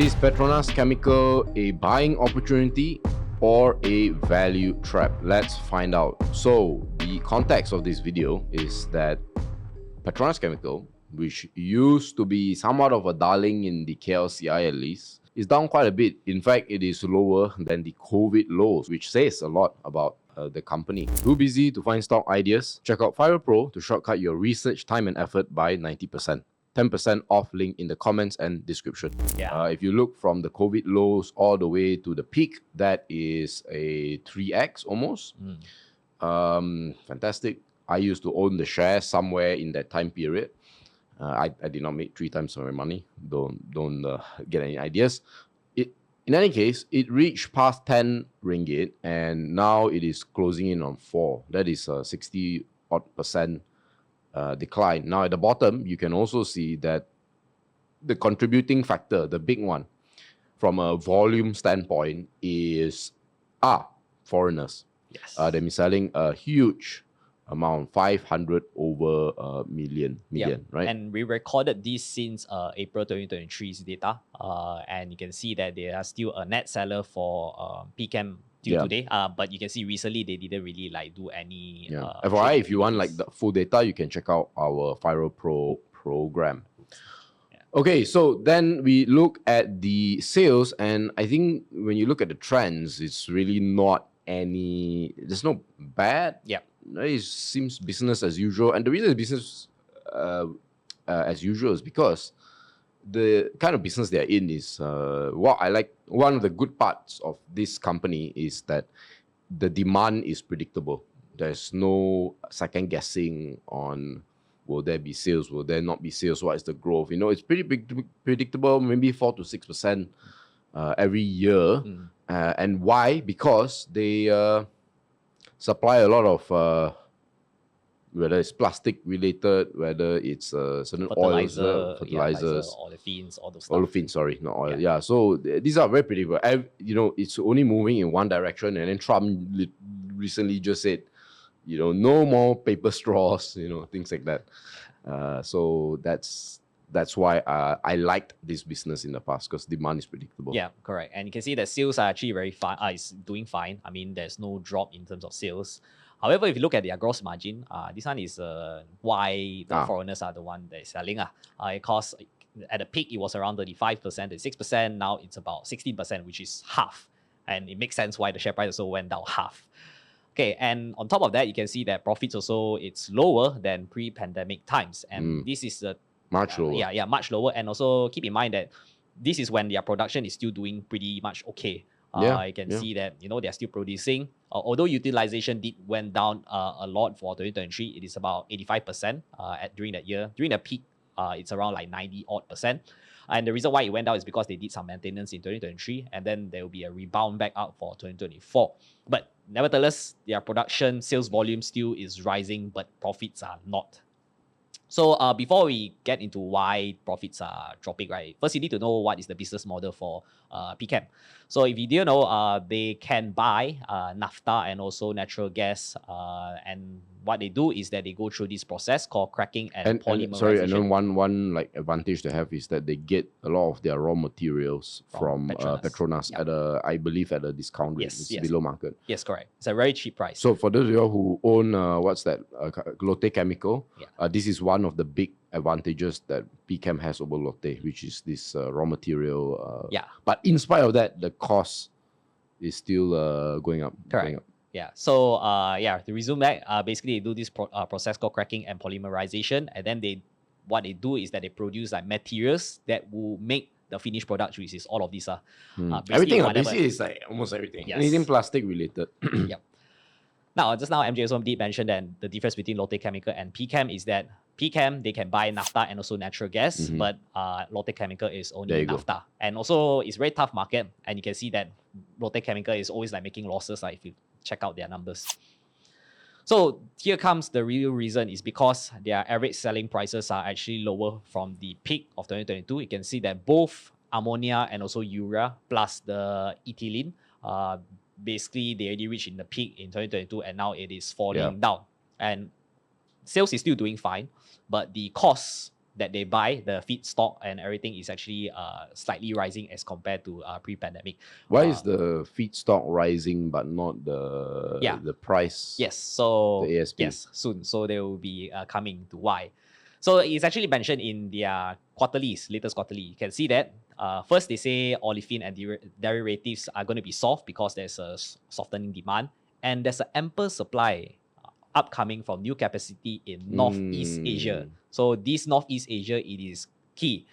Is Petronas Chemical a buying opportunity or a value trap? Let's find out. So, the context of this video is that Petronas Chemical, which used to be somewhat of a darling in the KLCI at least, is down quite a bit. In fact, it is lower than the COVID lows, which says a lot about the company. Too busy to find stock ideas? Check out Fire Pro to shortcut your research time and effort by 90%. 10% off link in the comments and description. If you look from the COVID lows all the way to the peak, that is a 3x almost. Fantastic. I used to own the shares somewhere in that time period. I did not make 3 times my money. Don't get any ideas. In any case, it reached past 10 ringgit and now it is closing in on 4. That is a 60% decline. Now at the bottom, you can also see that the contributing factor, the big one, from a volume standpoint, is foreigners. Yes. They've been selling a huge amount, 500 over million, right? And we recorded this since April 2023's data, and you can see that they are still a net seller for PCHEM till today. But you can see recently they didn't really do any. FYI, if you want the full data, you can check out our Fire Pro program. Okay, so then we look at the sales, and I think when you look at the trends, it's really not there's no bad. It seems business as usual, and the reason it's business as usual is because the kind of business they're in is what I like. One of the good parts of this company is that the demand is predictable. There's no second guessing on will there be sales, will there not be sales, what is the growth. It's pretty predictable, maybe 4 to 6% every year. And why? Because they supply a lot of whether it's plastic related, whether it's certain oils, fertilizers, olefins, all those stuff. Olefins, sorry, not oil. So these are very predictable. It's only moving in one direction, and then Trump recently just said, no more paper straws, things like that. So that's why I liked this business in the past, because demand is predictable. Yeah, correct. And you can see that sales are actually very fine. It's doing fine. I mean, there's no drop in terms of sales. However, if you look at their gross margin, this one is why the foreigners are the one that is selling. Because at the peak, it was around 35%, 36%. Now it's about 16%, which is half. And it makes sense why the share price also went down half. Okay, and on top of that, you can see that profits also, it's lower than pre-pandemic times. And this is much lower. Much lower. And also keep in mind that this is when their production is still doing pretty much okay. You can see that they're still producing. Although utilization went down a lot for 2023, it is about 85% during that year. During the peak, it's around 90-odd%. And the reason why it went down is because they did some maintenance in 2023, and then there will be a rebound back up for 2024. But nevertheless, their production sales volume still is rising, but profits are not. So before we get into why profits are dropping, right? First, you need to know what is the business model for PCHEM. So if you didn't know, they can buy naphtha and also natural gas. And what they do is that they go through this process called cracking and polymerization. And then one advantage they have is that they get a lot of their raw materials from Petronas at I believe at a discount rate. It's below market. Yes, correct. It's a very cheap price. So for those of you who own Lotte Chemical, this is one of the big advantages that PCHEM has over Lotte, which is this raw material. But in spite of that, the cost is still going up. Correct. Going up. So to resume back, basically they do this process called cracking and polymerization, and then what they do is that they produce materials that will make the finished product, which is all of these. Everything, basically is almost everything. Yes. Anything plastic related. Now, just now, MJ also did mention that the difference between Lotte Chemical and PCHEM is that PCHEM, they can buy naphtha and also natural gas, but Lotte Chemical is only naphtha. And also, it's a very tough market, and you can see that Lotte Chemical is always making losses if you check out their numbers. So here comes the real reason, is because their average selling prices are actually lower from the peak of 2022. You can see that both ammonia and also urea plus the ethylene, basically they already reached in the peak in 2022, and now it is falling down. And sales is still doing fine, but the costs that they buy, the feedstock and everything is actually slightly rising as compared to pre-pandemic. Why is the feedstock rising but not the price? Yes, so the ASP? yes, soon. So they will be coming to why. So it's actually mentioned in their latest quarterly. You can see that first they say olefin and derivatives are going to be soft because there's a softening demand and there's an ample supply upcoming from new capacity in Northeast Asia. So this Northeast Asia, it is key.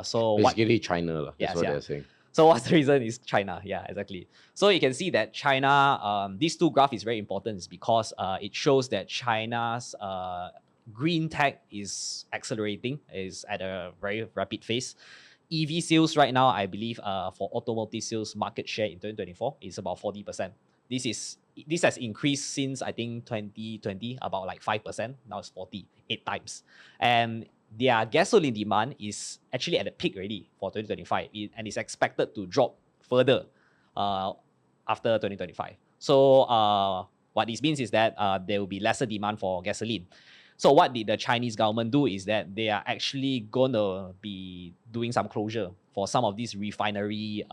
So basically China, that's what they're saying. So what's the reason is China? Yeah, exactly. So you can see that China, these two graphs is very important is because it shows that China's green tech is accelerating, is at a very rapid pace. EV sales right now, I believe for automotive sales market share in 2024 is about 40%. This has increased since I think 2020 about like 5%. Now it's 48 times. And their gasoline demand is actually at a peak already for 2025 and is expected to drop further after 2025. So what this means is that there will be lesser demand for gasoline. So what did the Chinese government do is that they are actually going to be doing some closure for some of these refinery,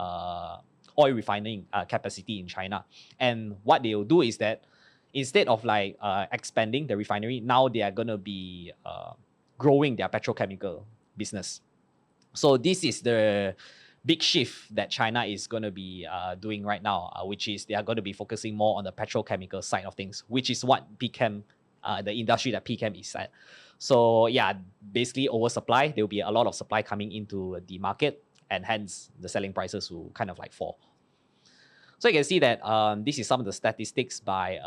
oil refining capacity in China. And what they will do is that instead of like expanding the refinery, now they are going to be growing their petrochemical business. So this is the big shift that China is going to be doing right now, which is they are going to be focusing more on the petrochemical side of things, which is what PCHEM, the industry that PCHEM is at. So yeah, basically oversupply. There will be a lot of supply coming into the market, and hence the selling prices will kind of like fall. So you can see that this is some of the statistics by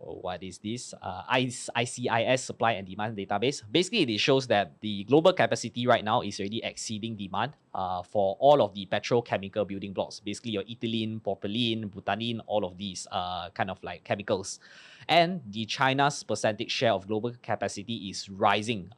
what is this? ICIS supply and demand database. Basically, it shows that the global capacity right now is already exceeding demand for all of the petrochemical building blocks. Basically, your ethylene, propylene, butadiene, all of these kind of like chemicals. And the China's percentage share of global capacity is rising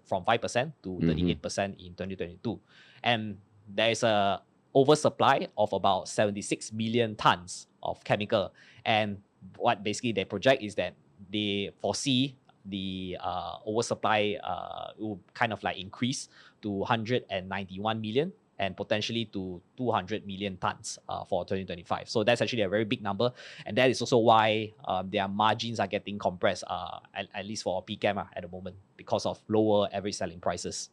from 5% to 38% in 2022. And there is a oversupply of about 76 million tons of chemical. And what basically they project is that they foresee the oversupply will kind of like increase to 191 million and potentially to 200 million tons for 2025. So that's actually a very big number. And that is also why their margins are getting compressed, at least for PCHEM at the moment, because of lower average selling prices.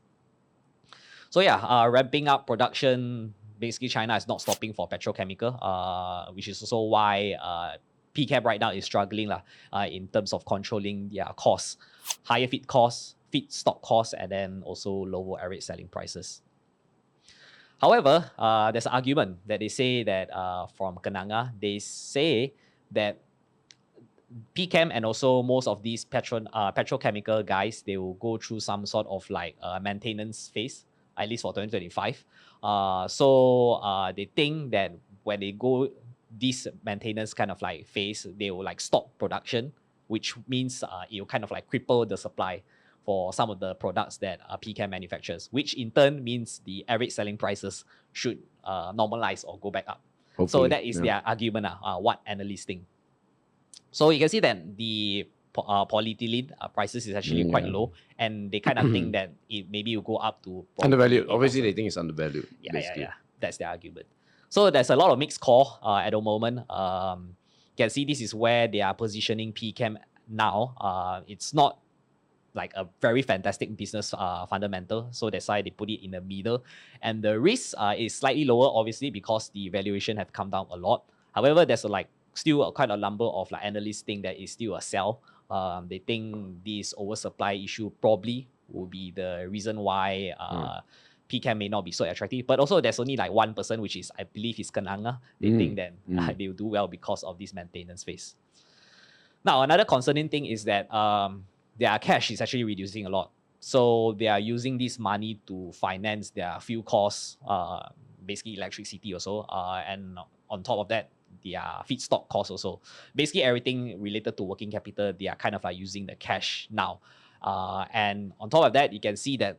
So yeah, ramping up production, basically China is not stopping for petrochemical, which is also why PCHEM right now is struggling in terms of controlling their costs, higher feedstock costs, and then also lower average selling prices. However, there's an argument that they say that from Kenanga, they say that PCHEM and also most of these petrochemical guys, they will go through some sort of like maintenance phase, at least for 2025. So they think that when they go this maintenance kind of like phase, they will like stop production, which means it will kind of like cripple the supply for some of the products that PCHEM manufactures, which in turn means the average selling prices should normalize or go back up. Hopefully, so that is their argument, what analysts think. So you can see that the polyethylene prices is actually quite low, and they kind of think that it maybe will go up to undervalued. Obviously, they think it's undervalued. Yeah. That's their argument. So there's a lot of mixed call at the moment. You can see this is where they are positioning PCHEM now. It's not like a very fantastic business fundamental, so that's why they put it in the middle. And the risk is slightly lower, obviously, because the valuation have come down a lot. However, there's still quite a number of like analysts think that it's still a sell. They think this oversupply issue probably will be the reason why PCHEM may not be so attractive. But also there's only like one person, which is, I believe, is Kenanga. They think that they will do well because of this maintenance phase. Now, another concerning thing is that their cash is actually reducing a lot. So they are using this money to finance their fuel costs, basically electricity also. And on top of that, their feedstock costs also. Basically everything related to working capital, they are kind of like using the cash now. And on top of that, you can see that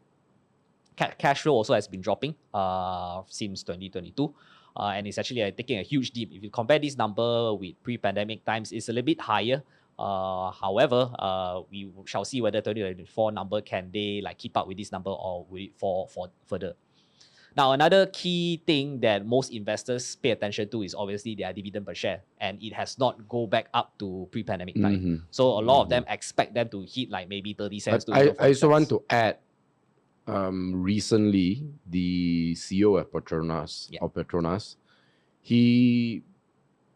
cash flow also has been dropping since 2022. And it's actually taking a huge dip. If you compare this number with pre-pandemic times, it's a little bit higher. However, we shall see whether 2024 number can they like keep up with this number or will it fall for further. Now, another key thing that most investors pay attention to is obviously their dividend per share, and it has not go back up to pre-pandemic time. So a lot of them expect them to hit like maybe 30 cents to even 40 I also want cents. to add, recently the CEO of Petronas, he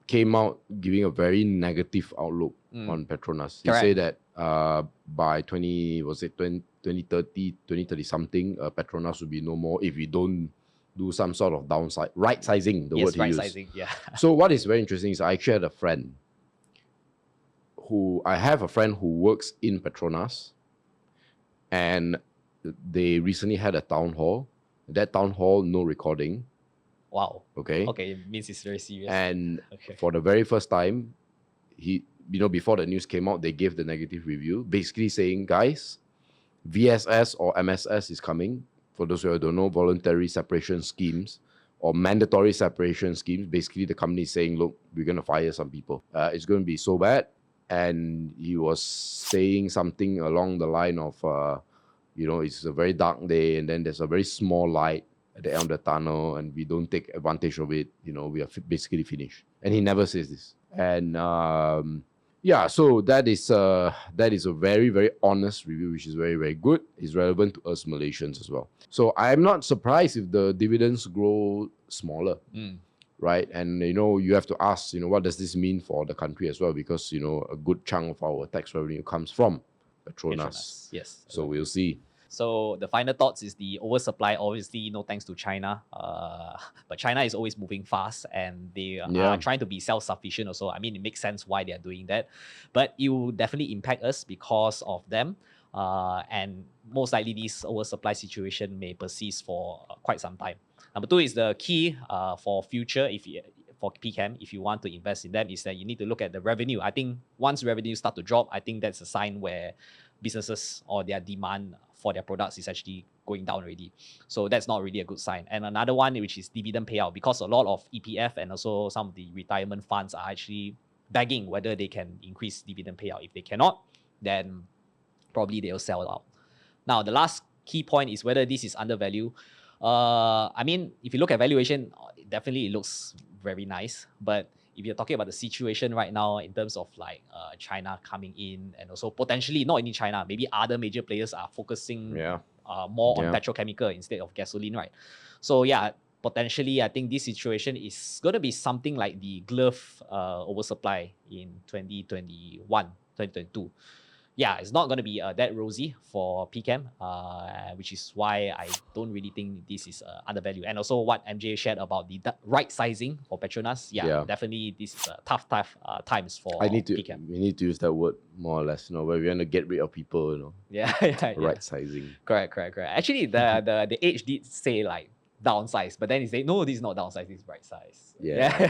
came out giving a very negative outlook on Petronas. He said that by 2030 something, Petronas will be no more if we don't do some sort of downside, right sizing, the word he used. Yeah. So what is very interesting is I actually had a friend who works in Petronas, and they recently had a town hall. That town hall, no recording. Wow. Okay. Okay, it means it's very serious. And for the very first time, before the news came out, they gave the negative review, basically saying, guys, VSS or MSS is coming. For those who don't know, voluntary separation schemes or mandatory separation schemes. Basically, the company is saying, look, we're going to fire some people. It's going to be so bad. And he was saying something along the line of, it's a very dark day, and then there's a very small light at the end of the tunnel, and we don't take advantage of it. We are basically finished. And he never says this. And so that is a very, very honest review, which is very, very good. It's relevant to us Malaysians as well. So I'm not surprised if the dividends grow smaller. Right? And, you have to ask, what does this mean for the country as well? Because, a good chunk of our tax revenue comes from Petronas. Yes. So we'll see. So the final thoughts is the oversupply, obviously no thanks to China. But China is always moving fast, and they are trying to be self-sufficient also. I mean, it makes sense why they are doing that. But it will definitely impact us because of them. And most likely this oversupply situation may persist for quite some time. Number two is the key for future, for PCHEM, if you want to invest in them, is that you need to look at the revenue. I think once revenue start to drop, I think that's a sign where businesses or their demand for their products is actually going down already. So that's not really a good sign. And another one, which is dividend payout, because a lot of EPF and also some of the retirement funds are actually begging whether they can increase dividend payout. If they cannot, then probably they'll sell out. Now, the last key point is whether this is undervalued. I mean, if you look at valuation, definitely it looks very nice. But if you're talking about the situation right now in terms of like China coming in, and also potentially not only China, maybe other major players are focusing more on petrochemical instead of gasoline, right? So potentially I think this situation is going to be something like the glove oversupply in 2021, 2022. It's not going to be that rosy for PCHEM, which is why I don't really think this is undervalued. And also what MJ shared about the right sizing for Petronas, definitely this is tough times for PCHEM. We need to use that word more or less, where we want to get rid of people, right sizing. Correct. Actually, the age did say like downsize, but then he said, no, this is not downsize, this is right size.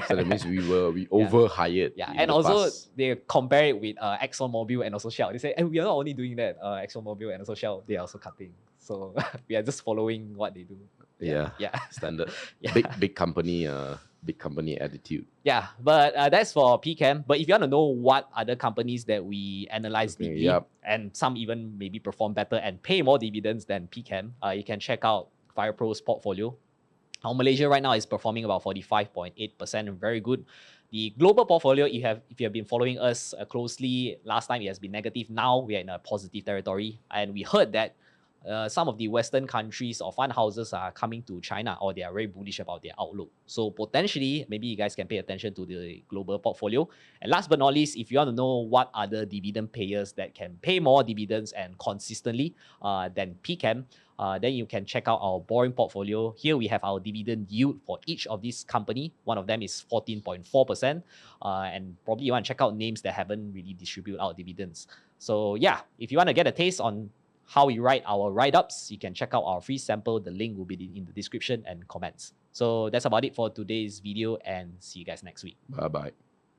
So that means we overhired. And also past. They compare it with ExxonMobil and also Shell. They say, we are not only doing that, ExxonMobil and also Shell, they are also cutting. So we are just following what they do. Standard. Big company attitude. But that's for PCHEM. But if you want to know what other companies that we analyze deeply, and some even maybe perform better and pay more dividends than PCHEM, you can check out FirePro's portfolio. Our Malaysia right now is performing about 45.8%, very good. The global portfolio, if you have been following us closely, last time it has been negative. Now we are in a positive territory, and we heard that some of the Western countries or fund houses are coming to China, or they are very bullish about their outlook. So potentially, maybe you guys can pay attention to the global portfolio. And last but not least, if you want to know what other dividend payers that can pay more dividends and consistently than PCHEM, then you can check out our boring portfolio. Here we have our dividend yield for each of these company. One of them is 14.4%. And probably you want to check out names that haven't really distributed out dividends. So if you want to get a taste on how we write our write-ups, you can check out our free sample. The link will be in the description and comments. So that's about it for today's video, and see you guys next week. Bye-bye.